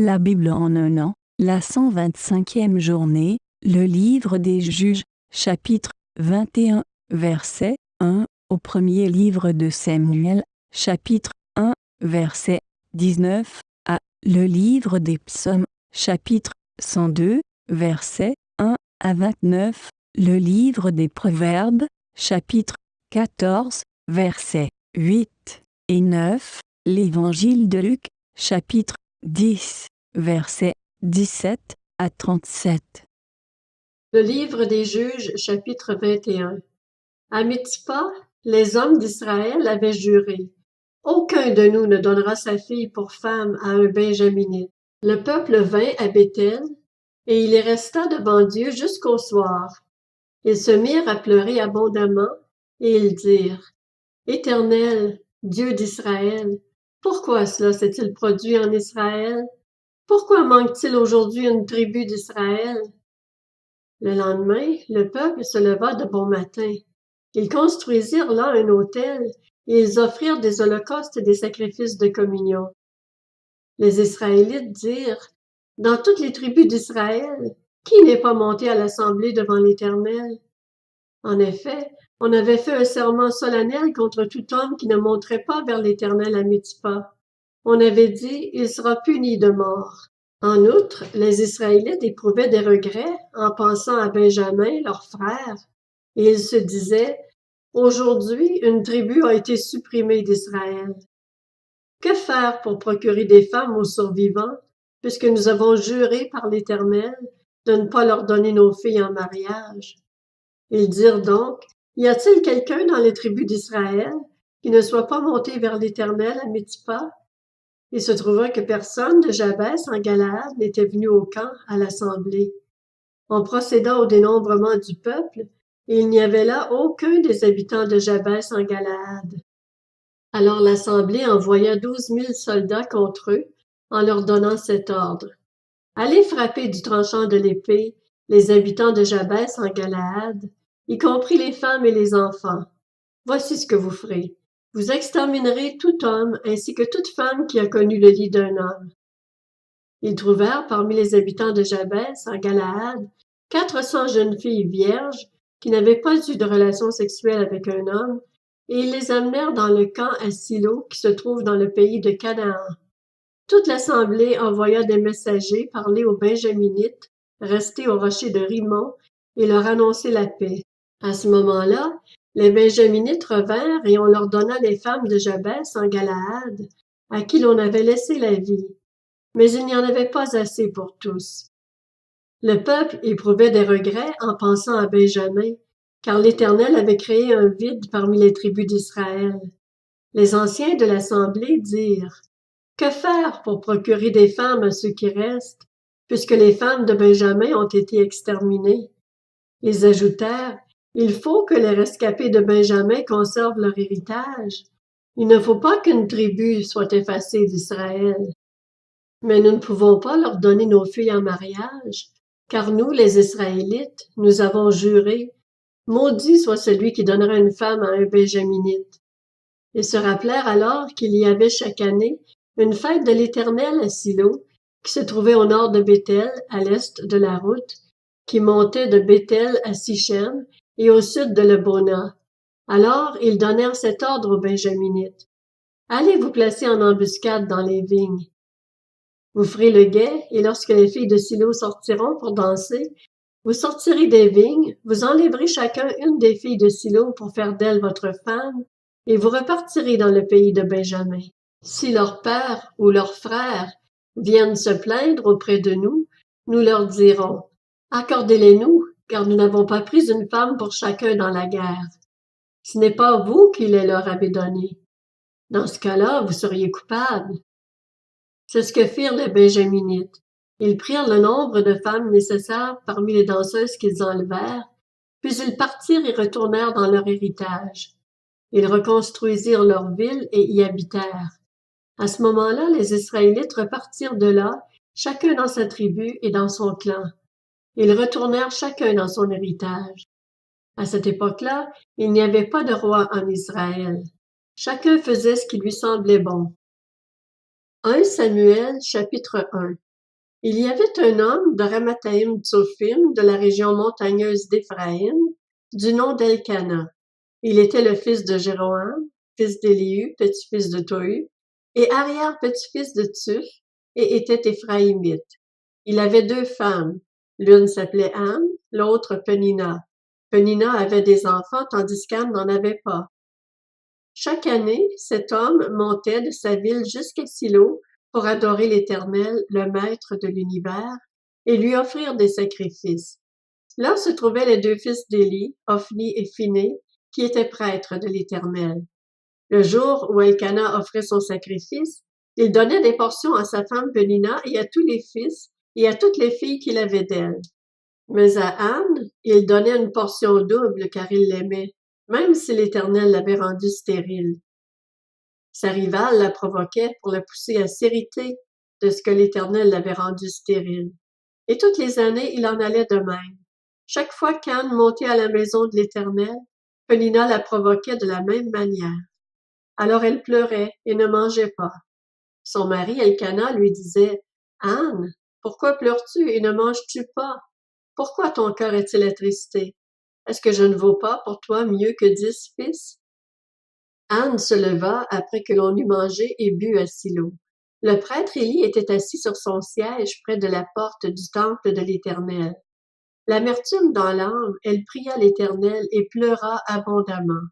La Bible en un an, la 125e journée, le livre des Juges, chapitre 21, verset 1, au premier livre de Samuel, chapitre 1, verset 19, à le livre des Psaumes, chapitre 102, verset 1 à 29, le livre des Proverbes, chapitre 14, versets 8 et 9, l'évangile de Luc, chapitre 10, versets 17 à 37. Le livre des Juges, chapitre 21. À Mitzpa, les hommes d'Israël avaient juré: aucun de nous ne donnera sa fille pour femme à un Benjaminite. Le peuple vint à Béthel, et il y resta devant Dieu jusqu'au soir. Ils se mirent à pleurer abondamment, et ils dirent: Éternel, Dieu d'Israël, pourquoi cela s'est-il produit en Israël? Pourquoi manque-t-il aujourd'hui une tribu d'Israël? Le lendemain, le peuple se leva de bon matin. Ils construisirent là un autel, et ils offrirent des holocaustes et des sacrifices de communion. Les Israélites dirent: dans toutes les tribus d'Israël, qui n'est pas monté à l'assemblée devant l'Éternel? En effet, on avait fait un serment solennel contre tout homme qui ne monterait pas vers l'Éternel à Mitzpa. On avait dit: il sera puni de mort. En outre, les Israélites éprouvaient des regrets en pensant à Benjamin, leur frère, et ils se disaient: aujourd'hui, une tribu a été supprimée d'Israël. Que faire pour procurer des femmes aux survivants, puisque nous avons juré par l'Éternel de ne pas leur donner nos filles en mariage? Ils dirent donc: y a-t-il quelqu'un dans les tribus d'Israël qui ne soit pas monté vers l'Éternel à Mitzpa? Il se trouva que personne de Jabès en Galaad n'était venu au camp à l'assemblée. On procéda au dénombrement du peuple, et il n'y avait là aucun des habitants de Jabès en Galaad. Alors l'assemblée envoya 12 000 soldats contre eux, en leur donnant cet ordre: allez frapper du tranchant de l'épée les habitants de Jabès en Galaad, y compris les femmes et les enfants. Voici ce que vous ferez: vous exterminerez tout homme ainsi que toute femme qui a connu le lit d'un homme. Ils trouvèrent parmi les habitants de Jabès en Galaad 400 jeunes filles vierges qui n'avaient pas eu de relation sexuelle avec un homme, et ils les amenèrent dans le camp à Silo qui se trouve dans le pays de Canaan. Toute l'assemblée envoya des messagers parler aux Benjaminites restés au rocher de Rimon et leur annoncer la paix. À ce moment-là, les Benjaminites revinrent et on leur donna les femmes de Jabès en Galaad, à qui l'on avait laissé la vie. Mais il n'y en avait pas assez pour tous. Le peuple éprouvait des regrets en pensant à Benjamin, car l'Éternel avait créé un vide parmi les tribus d'Israël. Les anciens de l'assemblée dirent: que faire pour procurer des femmes à ceux qui restent, puisque les femmes de Benjamin ont été exterminées? Ils ajoutèrent: il faut que les rescapés de Benjamin conservent leur héritage. Il ne faut pas qu'une tribu soit effacée d'Israël. Mais nous ne pouvons pas leur donner nos filles en mariage, car nous, les Israélites, nous avons juré: maudit soit celui qui donnera une femme à un Benjaminite. Ils se rappelèrent alors qu'il y avait chaque année une fête de l'Éternel à Silo, qui se trouvait au nord de Béthel, à l'est de la route, qui montait de Béthel à Sichem et au sud de Lebona. Alors ils donnèrent cet ordre aux Benjaminites: allez vous placer en embuscade dans les vignes. Vous ferez le guet, et lorsque les filles de Silo sortiront pour danser, vous sortirez des vignes, vous enlèverez chacun une des filles de Silo pour faire d'elle votre femme, et vous repartirez dans le pays de Benjamin. Si leur père ou leurs frères viennent se plaindre auprès de nous, nous leur dirons: accordez-les-nous, car nous n'avons pas pris une femme pour chacun dans la guerre. Ce n'est pas vous qui les leur avez données. Dans ce cas-là, vous seriez coupables. C'est ce que firent les Benjaminites. Ils prirent le nombre de femmes nécessaires parmi les danseuses qu'ils enlevèrent, puis ils partirent et retournèrent dans leur héritage. Ils reconstruisirent leur ville et y habitèrent. À ce moment-là, les Israélites repartirent de là, chacun dans sa tribu et dans son clan. Ils retournèrent chacun dans son héritage. À cette époque-là, il n'y avait pas de roi en Israël. Chacun faisait ce qui lui semblait bon. 1 Samuel, chapitre 1. Il y avait un homme de Ramathaïm Tsophim, de la région montagneuse d'Éphraïm, du nom d'Elkana. Il était le fils de Jéroham, fils d'Élihu, petit-fils de Tohu, et arrière-petit-fils de Tuph, et était éphraïmite. Il avait 2 femmes. L'une s'appelait Anne, l'autre Penina. Penina avait des enfants, tandis qu'Anne n'en avait pas. Chaque année, cet homme montait de sa ville jusqu'à Silo pour adorer l'Éternel, le Maître de l'univers, et lui offrir des sacrifices. Là se trouvaient les 2 fils d'Éli, Ophni et Phiné, qui étaient prêtres de l'Éternel. Le jour où Elkana offrait son sacrifice, il donnait des portions à sa femme Penina et à tous les fils et à toutes les filles qu'il avait d'elle. Mais à Anne, il donnait une portion double car il l'aimait, même si l'Éternel l'avait rendue stérile. Sa rivale la provoquait pour la pousser à s'irriter de ce que l'Éternel l'avait rendue stérile. Et toutes les années, il en allait de même. Chaque fois qu'Anne montait à la maison de l'Éternel, Penina la provoquait de la même manière. Alors elle pleurait et ne mangeait pas. Son mari Elkana lui disait, « Anne, pourquoi pleures-tu et ne manges-tu pas? Pourquoi ton cœur est-il attristé? Est-ce que je ne vaux pas pour toi mieux que 10 fils? » Anne se leva après que l'on eut mangé et bu à Silo. Le prêtre Élie était assis sur son siège près de la porte du temple de l'Éternel. L'amertume dans l'âme, elle pria l'Éternel et pleura abondamment.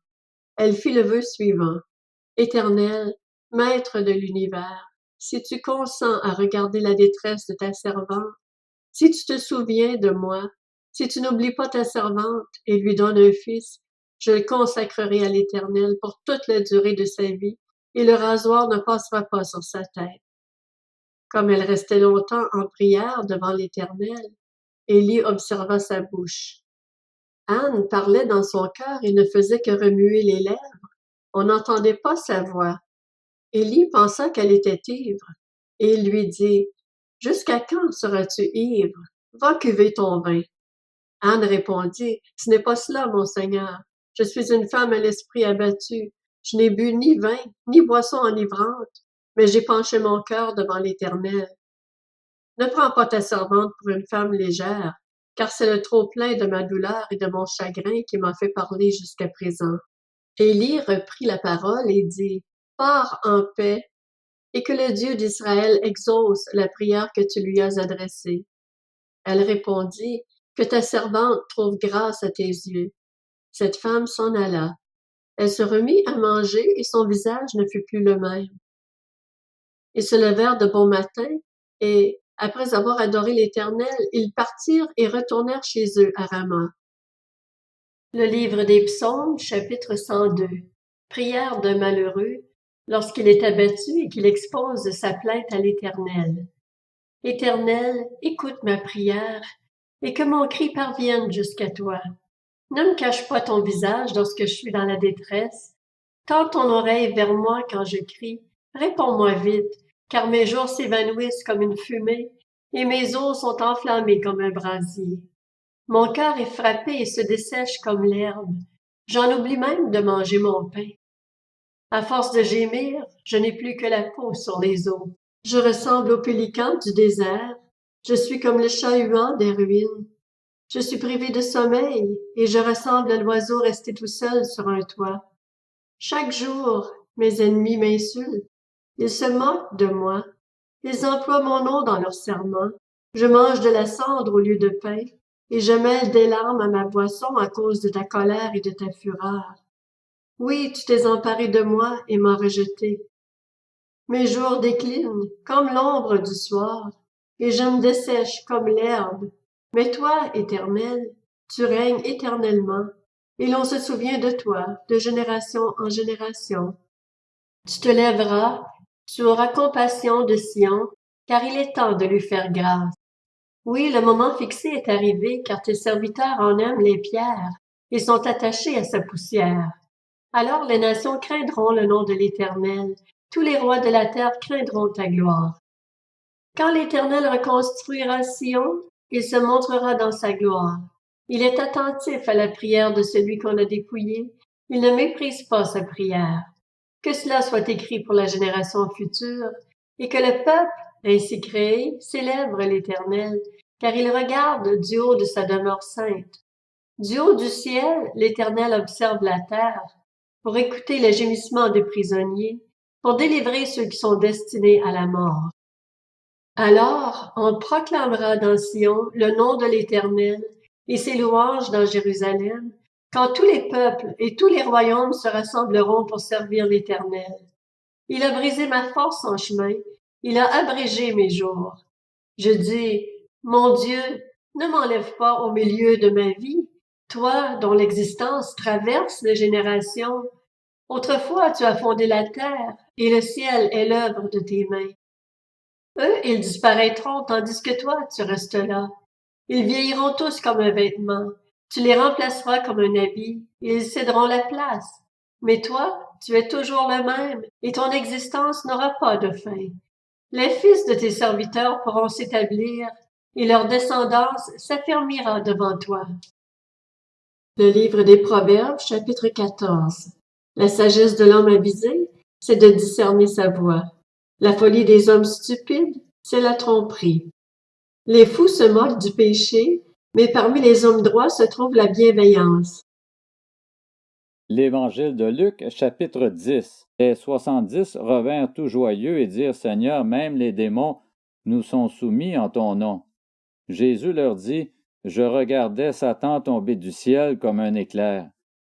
Elle fit le vœu suivant. Éternel, Maître de l'univers, si tu consens à regarder la détresse de ta servante, si tu te souviens de moi, si tu n'oublies pas ta servante et lui donnes un fils, je le consacrerai à l'Éternel pour toute la durée de sa vie, et le rasoir ne passera pas sur sa tête. Comme elle restait longtemps en prière devant l'Éternel, Élie observa sa bouche. Anne parlait dans son cœur et ne faisait que remuer les lèvres. On n'entendait pas sa voix. Élie pensa qu'elle était ivre, et il lui dit, « Jusqu'à quand seras-tu ivre? Va cuver ton vin. » Anne répondit, « Ce n'est pas cela, mon Seigneur. Je suis une femme à l'esprit abattu. Je n'ai bu ni vin, ni boisson enivrante, mais j'ai penché mon cœur devant l'Éternel. Ne prends pas ta servante pour une femme légère, car c'est le trop-plein de ma douleur et de mon chagrin qui m'a fait parler jusqu'à présent. » Élie reprit la parole et dit, « Pars en paix, et que le Dieu d'Israël exauce la prière que tu lui as adressée. » Elle répondit, « Que ta servante trouve grâce à tes yeux. » Cette femme s'en alla. Elle se remit à manger et son visage ne fut plus le même. Ils se levèrent de bon matin et, après avoir adoré l'Éternel, ils partirent et retournèrent chez eux à Rama. Le livre des Psaumes, chapitre 102. Prière d'un malheureux lorsqu'il est abattu et qu'il expose sa plainte à l'Éternel. Éternel, écoute ma prière et que mon cri parvienne jusqu'à toi. Ne me cache pas ton visage lorsque je suis dans la détresse. Tends ton oreille vers moi quand je crie. Réponds-moi vite, car mes jours s'évanouissent comme une fumée et mes os sont enflammés comme un brasier. Mon cœur est frappé et se dessèche comme l'herbe. J'en oublie même de manger mon pain. À force de gémir, je n'ai plus que la peau sur les os. Je ressemble au pélican du désert. Je suis comme le chat-huant des ruines. Je suis privé de sommeil et je ressemble à l'oiseau resté tout seul sur un toit. Chaque jour, mes ennemis m'insultent. Ils se moquent de moi. Ils emploient mon nom dans leurs serments. Je mange de la cendre au lieu de pain et je mêle des larmes à ma boisson à cause de ta colère et de ta fureur. Oui, tu t'es emparé de moi et m'as rejeté. Mes jours déclinent comme l'ombre du soir, et je me dessèche comme l'herbe. Mais toi, Éternel, tu règnes éternellement, et l'on se souvient de toi de génération en génération. Tu te lèveras, tu auras compassion de Sion, car il est temps de lui faire grâce. Oui, le moment fixé est arrivé, car tes serviteurs en aiment les pierres, et sont attachés à sa poussière. Alors les nations craindront le nom de l'Éternel, tous les rois de la terre craindront ta gloire. Quand l'Éternel reconstruira Sion, il se montrera dans sa gloire. Il est attentif à la prière de celui qu'on a dépouillé, il ne méprise pas sa prière. Que cela soit écrit pour la génération future, et que le peuple ainsi créés, célèbre l'Éternel, car il regarde du haut de sa demeure sainte. Du haut du ciel, l'Éternel observe la terre, pour écouter le gémissement des prisonniers, pour délivrer ceux qui sont destinés à la mort. Alors on proclamera dans Sion le nom de l'Éternel et ses louanges dans Jérusalem, quand tous les peuples et tous les royaumes se rassembleront pour servir l'Éternel. Il a brisé ma force en chemin, il a abrégé mes jours. Je dis, mon Dieu, ne m'enlève pas au milieu de ma vie, toi dont l'existence traverse les générations. Autrefois tu as fondé la terre, et le ciel est l'œuvre de tes mains. Eux, ils disparaîtront tandis que toi, tu restes là. Ils vieilliront tous comme un vêtement. Tu les remplaceras comme un habit, et ils céderont la place. Mais toi, tu es toujours le même, et ton existence n'aura pas de fin. Les fils de tes serviteurs pourront s'établir, et leur descendance s'affermira devant toi. Le livre des Proverbes, chapitre 14. La sagesse de l'homme avisé, c'est de discerner sa voie. La folie des hommes stupides, c'est la tromperie. Les fous se moquent du péché, mais parmi les hommes droits se trouve la bienveillance. L'Évangile de Luc, chapitre 10. Les 70 revinrent tout joyeux et dirent, Seigneur, même les démons nous sont soumis en ton nom. Jésus leur dit, Je regardais Satan tomber du ciel comme un éclair.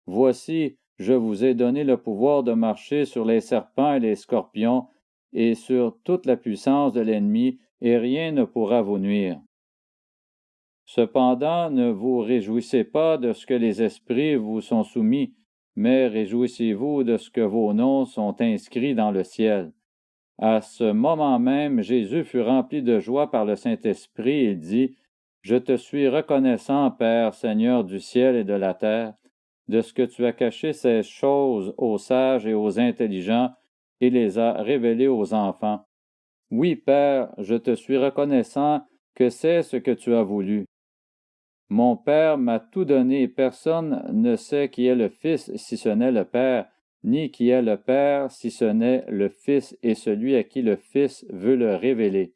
Voici, je vous ai donné le pouvoir de marcher sur les serpents et les scorpions, et sur toute la puissance de l'ennemi, et rien ne pourra vous nuire. Cependant, ne vous réjouissez pas de ce que les esprits vous sont soumis, mais réjouissez-vous de ce que vos noms sont inscrits dans le ciel. À ce moment même, Jésus fut rempli de joie par le Saint-Esprit et dit, Je te suis reconnaissant, Père, Seigneur du ciel et de la terre, de ce que tu as caché ces choses aux sages et aux intelligents et les as révélées aux enfants. Oui, Père, je te suis reconnaissant que c'est ce que tu as voulu. Mon Père m'a tout donné, personne ne sait qui est le Fils si ce n'est le Père, ni qui est le Père si ce n'est le Fils et celui à qui le Fils veut le révéler.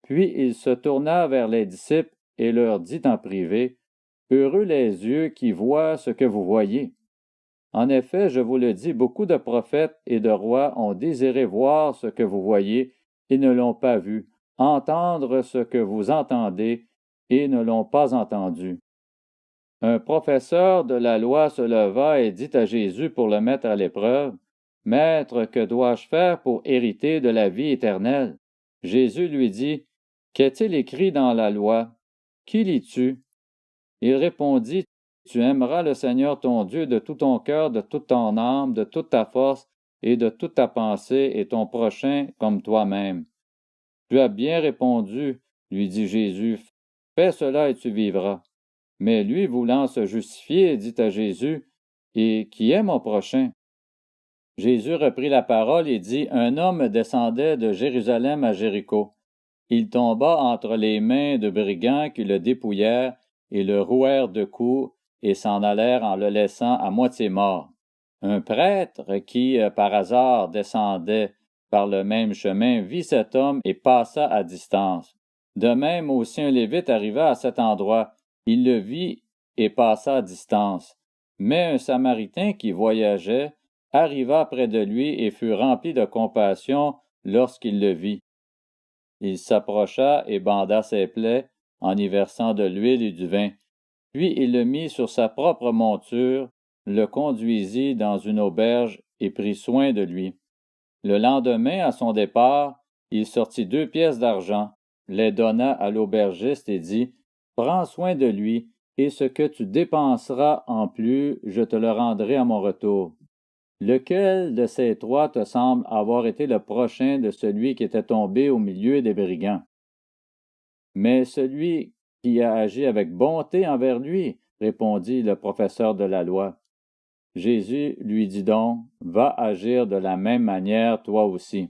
Puis il se tourna vers les disciples et leur dit en privé, Heureux les yeux qui voient ce que vous voyez. En effet, je vous le dis, beaucoup de prophètes et de rois ont désiré voir ce que vous voyez et ne l'ont pas vu, entendre ce que vous entendez et ne l'ont pas entendu. Un professeur de la loi se leva et dit à Jésus pour le mettre à l'épreuve, Maître, que dois-je faire pour hériter de la vie éternelle? Jésus lui dit, Qu'est-il écrit dans la loi? Qui lis-tu? Il répondit, Tu aimeras le Seigneur ton Dieu de tout ton cœur, de toute ton âme, de toute ta force et de toute ta pensée, et ton prochain comme toi-même. Tu as bien répondu, lui dit Jésus, fais cela et tu vivras. Mais lui, voulant se justifier, dit à Jésus, Et qui est mon prochain? Jésus reprit la parole et dit, Un homme descendait de Jérusalem à Jéricho. Il tomba entre les mains de brigands qui le dépouillèrent et le rouèrent de coups et s'en allèrent en le laissant à moitié mort. Un prêtre qui, par hasard, descendait par le même chemin, vit cet homme et passa à distance. De même aussi un Lévite arriva à cet endroit. Il le vit et passa à distance. Mais un Samaritain qui voyageait arriva près de lui et fut rempli de compassion lorsqu'il le vit. Il s'approcha et banda ses plaies en y versant de l'huile et du vin. Puis il le mit sur sa propre monture, le conduisit dans une auberge et prit soin de lui. Le lendemain, à son départ, il sortit 2 pièces d'argent, les donna à l'aubergiste et dit, Prends soin de lui, et ce que tu dépenseras en plus, je te le rendrai à mon retour. Lequel de ces 3 te semble avoir été le prochain de celui qui était tombé au milieu des brigands? Mais celui qui a agi avec bonté envers lui, répondit le professeur de la loi. Jésus lui dit donc, Va agir de la même manière toi aussi.